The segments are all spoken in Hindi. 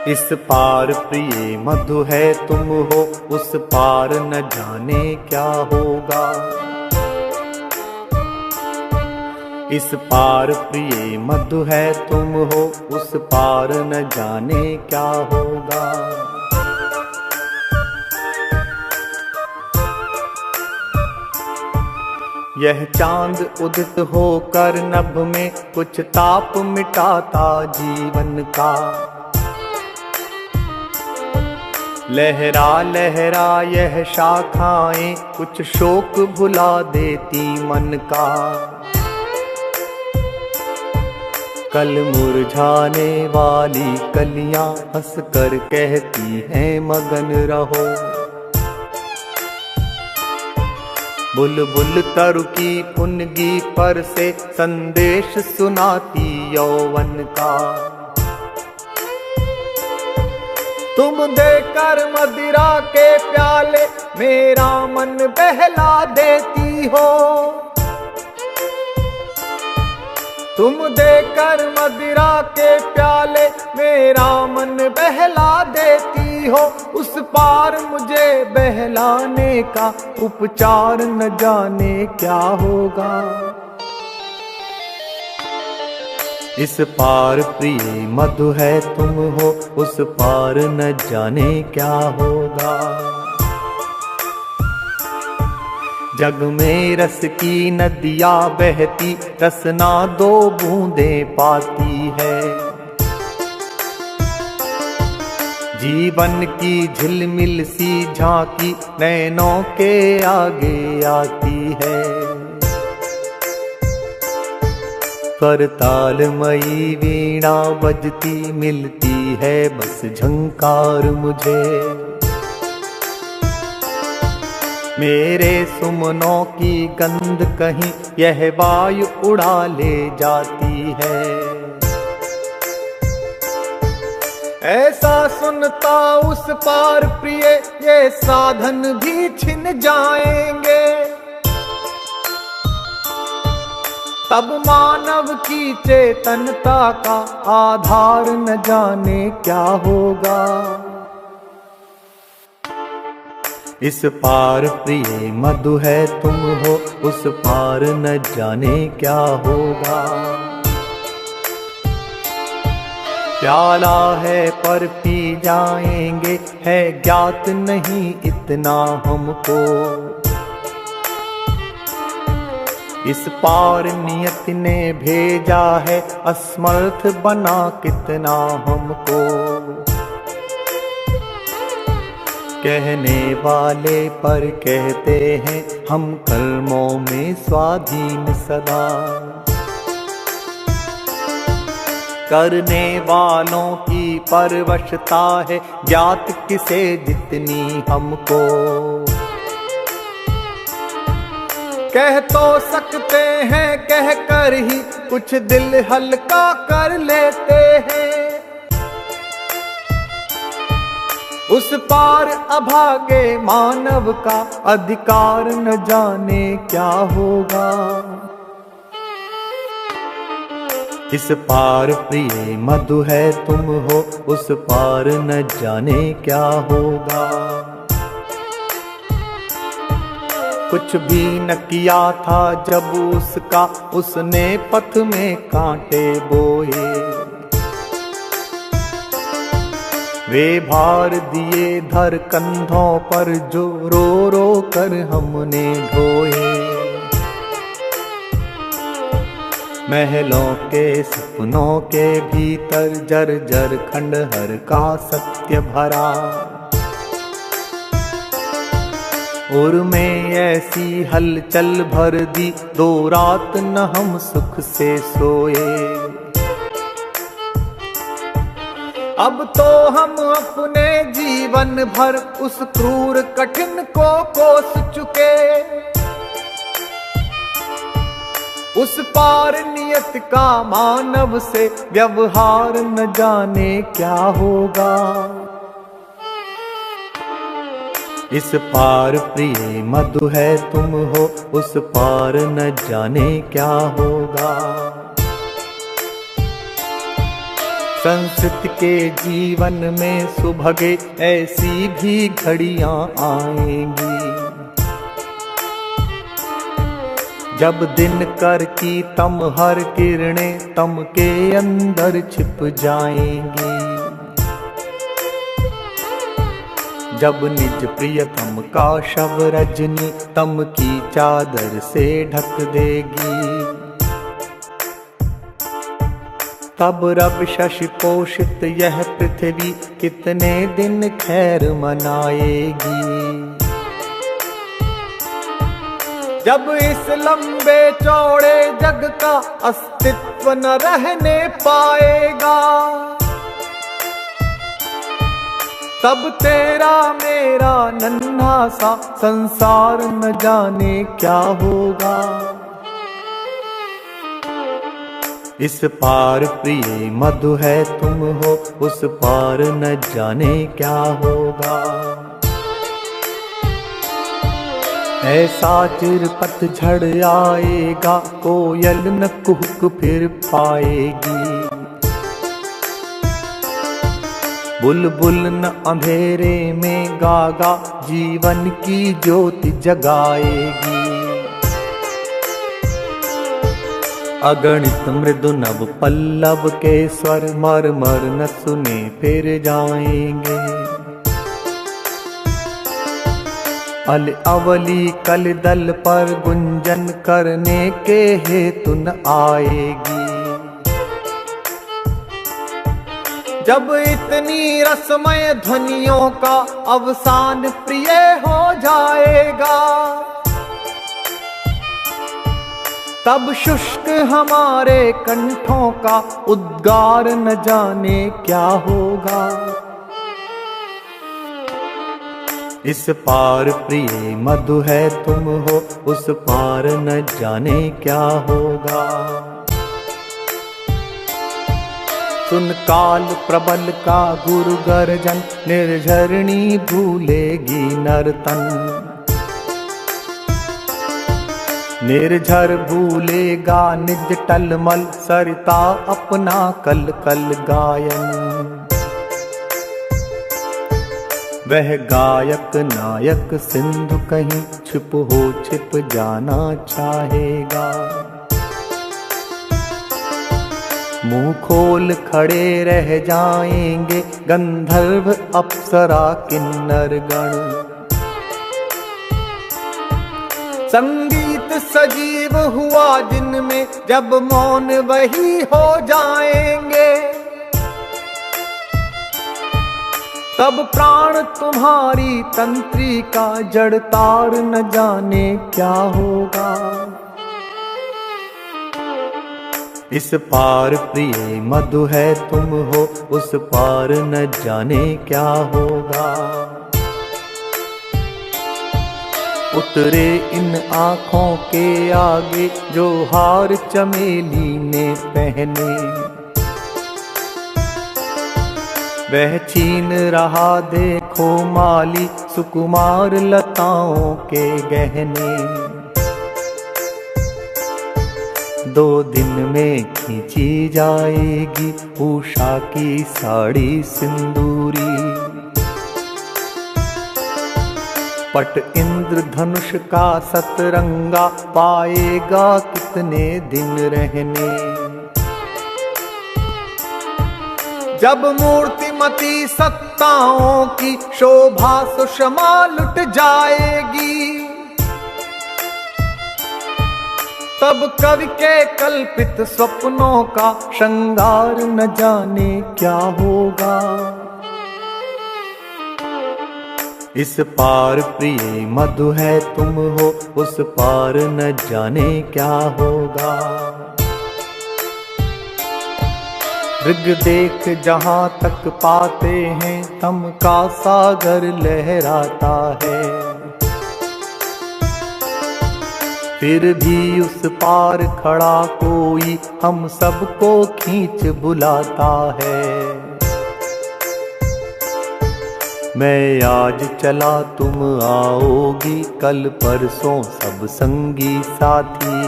इस पार प्रिय मधु है तुम हो, उस पार न जाने क्या होगा। इस पार प्रिय मधु है तुम हो, उस पार न जाने क्या होगा। यह चांद उदित होकर नभ में कुछ ताप मिटाता जीवन का। लहरा लहरा यह शाखाएं कुछ शोक भुला देती मन का। कल मुरझाने वाली कलियां हंस कर कहती हैं मगन रहो। बुलबुल तरु की पुनगी पर से संदेश सुनाती यौवन का। तुम देकर मदिरा के प्याले मेरा मन बहला देती हो। तुम देकर मदिरा के प्याले मेरा मन बहला देती हो। उस पार मुझे बहलाने का उपचार न जाने क्या होगा। इस पार प्रिय मधु है तुम हो, उस पार न जाने क्या होगा। जग में रस की नदियाँ बहती, रसना दो बूंदें पाती है। जीवन की झिलमिल सी झांकी नैनों के आगे आती है। करतालमयी वीणा बजती मिलती है बस झंकार मुझे। मेरे सुमनों की गंध कहीं यह वायु उड़ा ले जाती है। ऐसा सुनता उस पार प्रिय ये साधन भी छिन जाएंगे। तब मानव की चेतनता का आधार न जाने क्या होगा। इस पार प्रिय मधु है तुम हो, उस पार न जाने क्या होगा। प्याला है पर पी जाएंगे, है ज्ञात नहीं इतना हमको। इस पार नियत ने भेजा है, असमर्थ बना कितना हमको। कहने वाले पर कहते हैं हम कर्मों में स्वाधीन सदा। करने वालों की परवशता है, ज्ञात किसे जितनी हमको। कह तो सकते हैं कह कर ही कुछ दिल हल्का कर लेते हैं। उस पार अभागे मानव का अधिकार न जाने क्या होगा। इस पार प्रिय मधु है तुम हो, उस पार न जाने क्या होगा। कुछ भी न किया था जब उसका, उसने पथ में कांटे बोए। वे भार दिए धर कंधों पर जो रो रो कर हमने ढोए। महलों के सपनों के भीतर जर जर खंडहर का सत्य भरा। उर में ऐसी हलचल भर दी, दो रात न हम सुख से सोए। अब तो हम अपने जीवन भर उस क्रूर कठिन को कोस चुके। उस पार नियत का मानव से व्यवहार न जाने क्या होगा। इस पार प्रिय मधु है तुम हो, उस पार न जाने क्या होगा। संस्कृत के जीवन में सुभगे ऐसी भी घड़ियां आएंगी, जब दिन कर की तम हर किरणें तम के अंदर छिप जाएंगी। जब निज प्रियतम का शव रजनी तम की चादर से ढक देगी, तब रब शशि पोषित यह पृथ्वी कितने दिन खैर मनाएगी। जब इस लंबे चौड़े जग का अस्तित्व न रहने पाएगा, तब तेरा मेरा नन्हा सा संसार न जाने क्या होगा। इस पार प्रिय मधु है तुम हो, उस पार न जाने क्या होगा। ऐसा चिर पतझड़ आएगा, कोयल न कुहक फिर पाएगी, बुलबुल न अंधेरे में गागा जीवन की ज्योति जगाएगी। अगणित मृदु नव पल्लव के स्वर मर मर न सुने फिर जाएंगे। अल अवली कल दल पर गुंजन करने के हेतु न आएगी। जब इतनी रसमय ध्वनियों का अवसान प्रिय हो जाएगा, तब शुष्क हमारे कंठों का उद्गार न जाने क्या होगा। इस पार प्रिय मधु है तुम हो, उस पार न जाने क्या होगा। सुन काल प्रबल का गुरु गर्जन, निर्झरणी भूलेगी नर्तन। निर्झर भूलेगा निज टलमल, सरिता अपना कल कल गायन। वह गायक नायक सिंधु कहीं छिप हो छिप जाना चाहेगा। मुंह खोल खड़े रह जाएंगे गंधर्व अप्सरा किन्नर गण। संगीत सजीव हुआ जिनमें, जब मौन वही हो जाएंगे, तब प्राण तुम्हारी तंत्री का जड़तार न जाने क्या होगा। इस पार प्रिय मधु है तुम हो, उस पार न जाने क्या होगा। उतरे इन आँखों के आगे जो हार चमेली ने पहने, वह छीन रहा देखो माली सुकुमार लताओं के गहने। 2 दिन में खींची जाएगी उषा की साड़ी सिंदूरी। पट इंद्र धनुष का सतरंगा पाएगा कितने दिन रहने। जब मूर्तिमती सत्ताओं की शोभा सुषमा लुट जाएगी, तब कवि के कल्पित स्वप्नों का श्रृंगार न जाने क्या होगा। इस पार प्रिय मधु है तुम हो, उस पार न जाने क्या होगा। ऋग देख जहाँ तक पाते हैं, तम का सागर लहराता है। फिर भी उस पार खड़ा कोई हम सबको खींच बुलाता है। मैं आज चला तुम आओगी, कल परसों सब संगी साथी।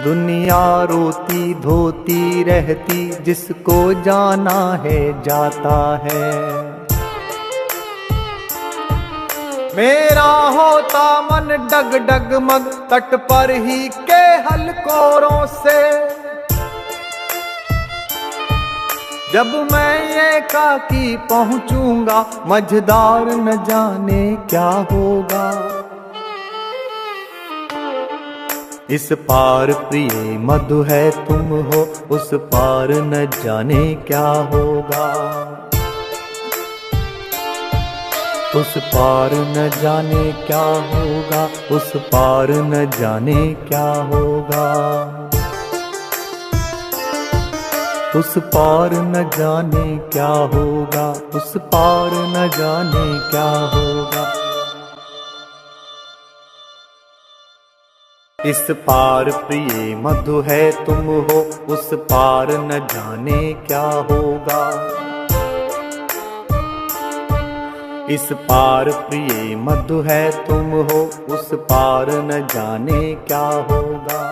दुनिया रोती धोती रहती, जिसको जाना है जाता है। मेरा होता मन डग डग मग, तट पर ही के हलकोरों से। जब मैं एकाकी पहुंचूंगा, मझदार न जाने क्या होगा। इस पार प्रिय मधु है तुम हो, उस पार न जाने क्या होगा। उस पार न जाने क्या होगा, उस पार न जाने क्या होगा। उस पार न जाने क्या होगा, उस पार न जाने क्या होगा। इस पार प्रिय मधु है तुम हो, उस पार न जाने क्या होगा। इस पार प्रिय मधु है तुम हो, उस पार न जाने क्या होगा।